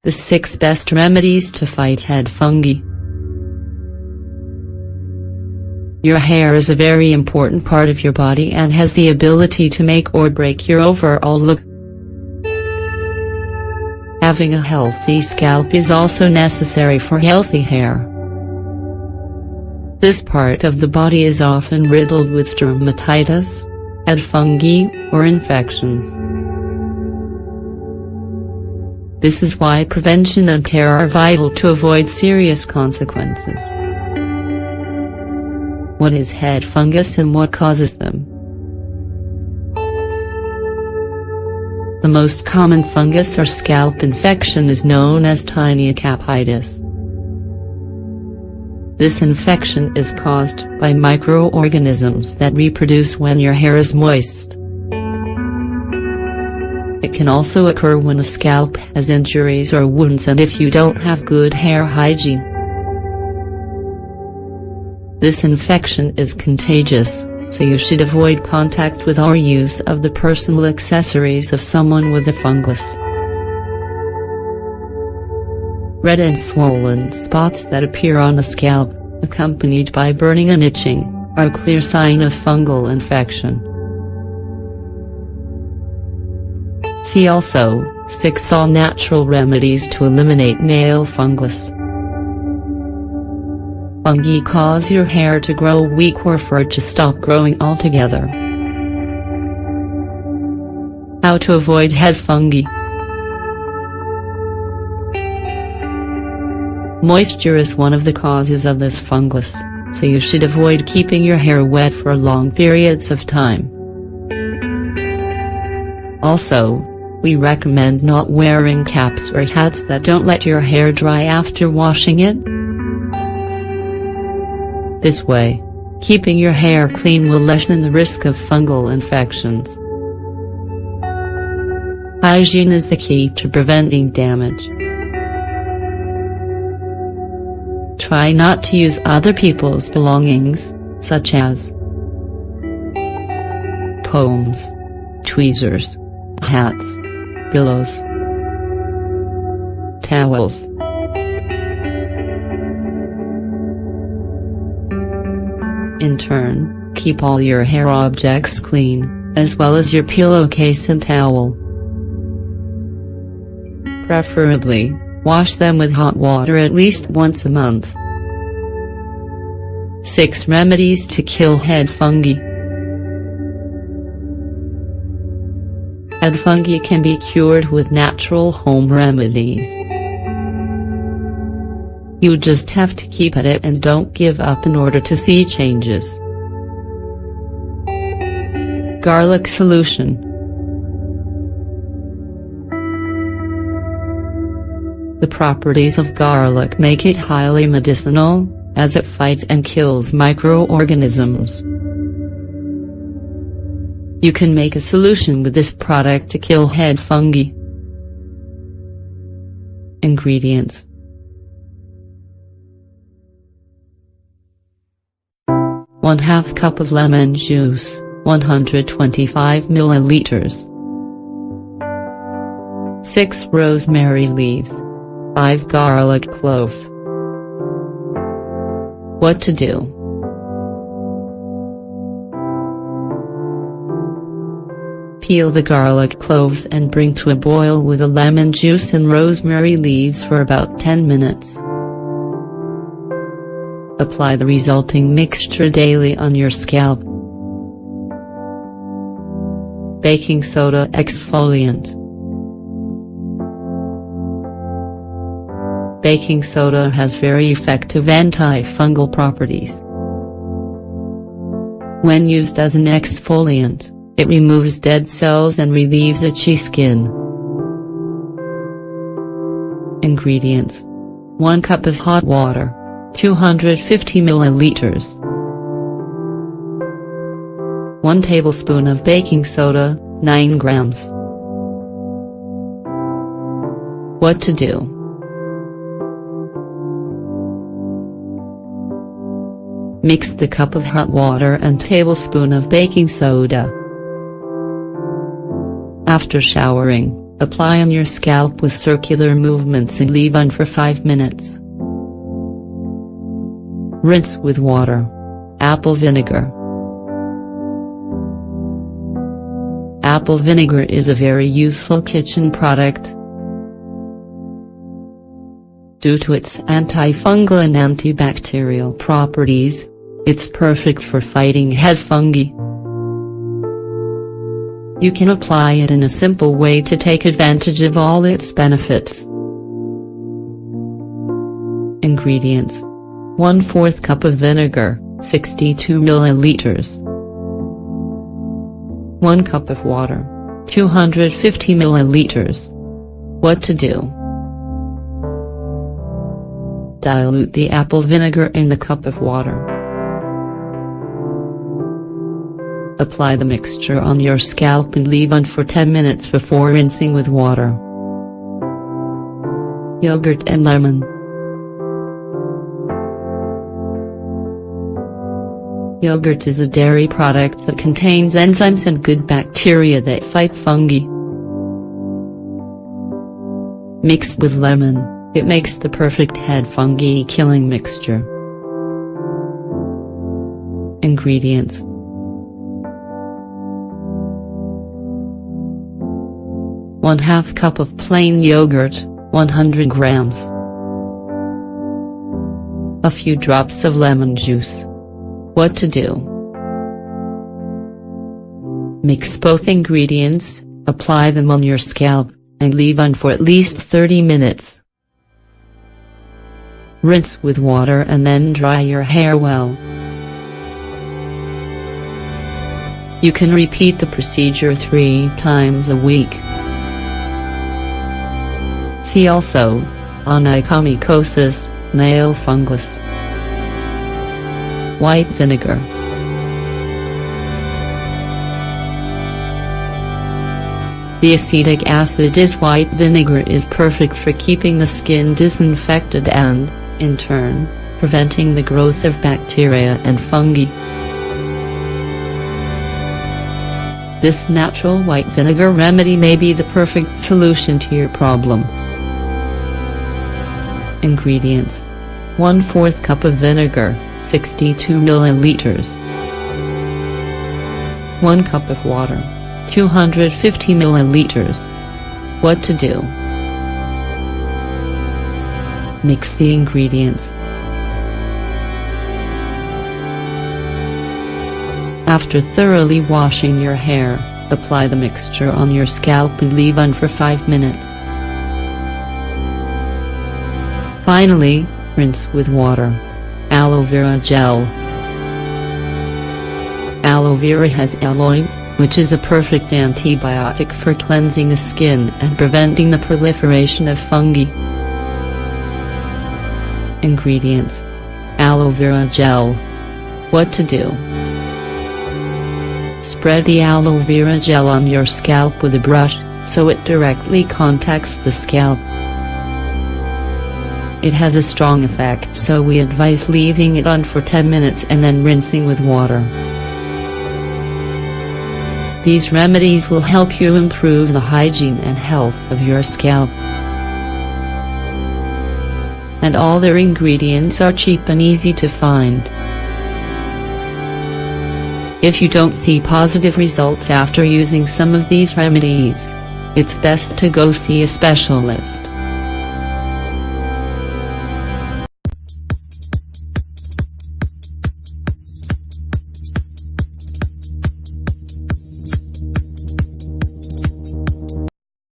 The 6 best remedies to fight head fungi. Your hair is a very important part of your body and has the ability to make or break your overall look. Having a healthy scalp is also necessary for healthy hair. This part of the body is often riddled with dermatitis, head fungi, or infections. This is why prevention and care are vital to avoid serious consequences. What is head fungus and what causes them? The most common fungus or scalp infection is known as tinea capitis. This infection is caused by microorganisms that reproduce when your hair is moist. It can also occur when a scalp has injuries or wounds and if you don't have good hair hygiene. This infection is contagious, so you should avoid contact with or use of the personal accessories of someone with a fungus. Red and swollen spots that appear on the scalp, accompanied by burning and itching, are a clear sign of fungal infection. See also, 6 all-natural remedies to eliminate nail fungus. Fungi cause your hair to grow weak or for it to stop growing altogether. How to avoid head fungi. Moisture is one of the causes of this fungus, so you should avoid keeping your hair wet for long periods of time. Also, we recommend not wearing caps or hats that don't let your hair dry after washing it. This way, keeping your hair clean will lessen the risk of fungal infections. Hygiene is the key to preventing damage. Try not to use other people's belongings, such as combs, tweezers, hats, pillows, towels. In turn, keep all your hair objects clean, as well as your pillowcase and towel. Preferably, wash them with hot water at least once a month. 6 remedies to kill head fungi. Head fungi can be cured with natural home remedies. You just have to keep at it and don't give up in order to see changes. Garlic solution. The properties of garlic make it highly medicinal, as it fights and kills microorganisms. You can make a solution with this product to kill head fungi. Ingredients: 1/2 cup of lemon juice, 125 milliliters. 6 rosemary leaves. 5 garlic cloves. What to do? Peel the garlic cloves and bring to a boil with the lemon juice and rosemary leaves for about 10 minutes. Apply the resulting mixture daily on your scalp. Baking soda exfoliant. Baking soda has very effective antifungal properties. When used as an exfoliant, it removes dead cells and relieves itchy skin. Ingredients: 1 cup of hot water, 250 milliliters. 1 tablespoon of baking soda, 9 grams. What to do? Mix the cup of hot water and tablespoon of baking soda. After showering, Apply on your scalp with circular movements and leave on for 5 minutes. Rinse with water. Apple vinegar. Apple vinegar is a very useful kitchen product. Due to its antifungal and antibacterial properties, it's perfect for fighting head fungi. You can apply it in a simple way to take advantage of all its benefits. Ingredients: 1/4 cup of vinegar, 62 milliliters. 1 cup of water, 250 milliliters. What to do? Dilute the apple vinegar in the cup of water. Apply the mixture on your scalp and leave on for 10 minutes before rinsing with water. Yogurt and lemon. Yogurt is a dairy product that contains enzymes and good bacteria that fight fungi. Mixed with lemon, it makes the perfect head fungi killing mixture. Ingredients: 1/2 cup of plain yogurt, 100 grams. A few drops of lemon juice. What to do? Mix both ingredients, apply them on your scalp, and leave on for at least 30 minutes. Rinse with water and then dry your hair well. You can repeat the procedure 3 times a week. See also: onychomycosis, nail fungus. White vinegar. The acetic acid in white vinegar is perfect for keeping the skin disinfected and, in turn, preventing the growth of bacteria and fungi. This natural white vinegar remedy may be the perfect solution to your problem. Ingredients: 1/4 cup of vinegar, 62 milliliters. 1 cup of water, 250 milliliters. What to do? Mix the ingredients. After thoroughly washing your hair, apply the mixture on your scalp and leave on for 5 minutes. Finally, rinse with water. Aloe vera gel. Aloe vera has aloe, which is a perfect antibiotic for cleansing the skin and preventing the proliferation of fungi. Ingredients: aloe vera gel. What to do? Spread the aloe vera gel on your scalp with a brush, so it directly contacts the scalp. It has a strong effect, so we advise leaving it on for 10 minutes and then rinsing with water. These remedies will help you improve the hygiene and health of your scalp. And all their ingredients are cheap and easy to find. If you don't see positive results after using some of these remedies, it's best to go see a specialist.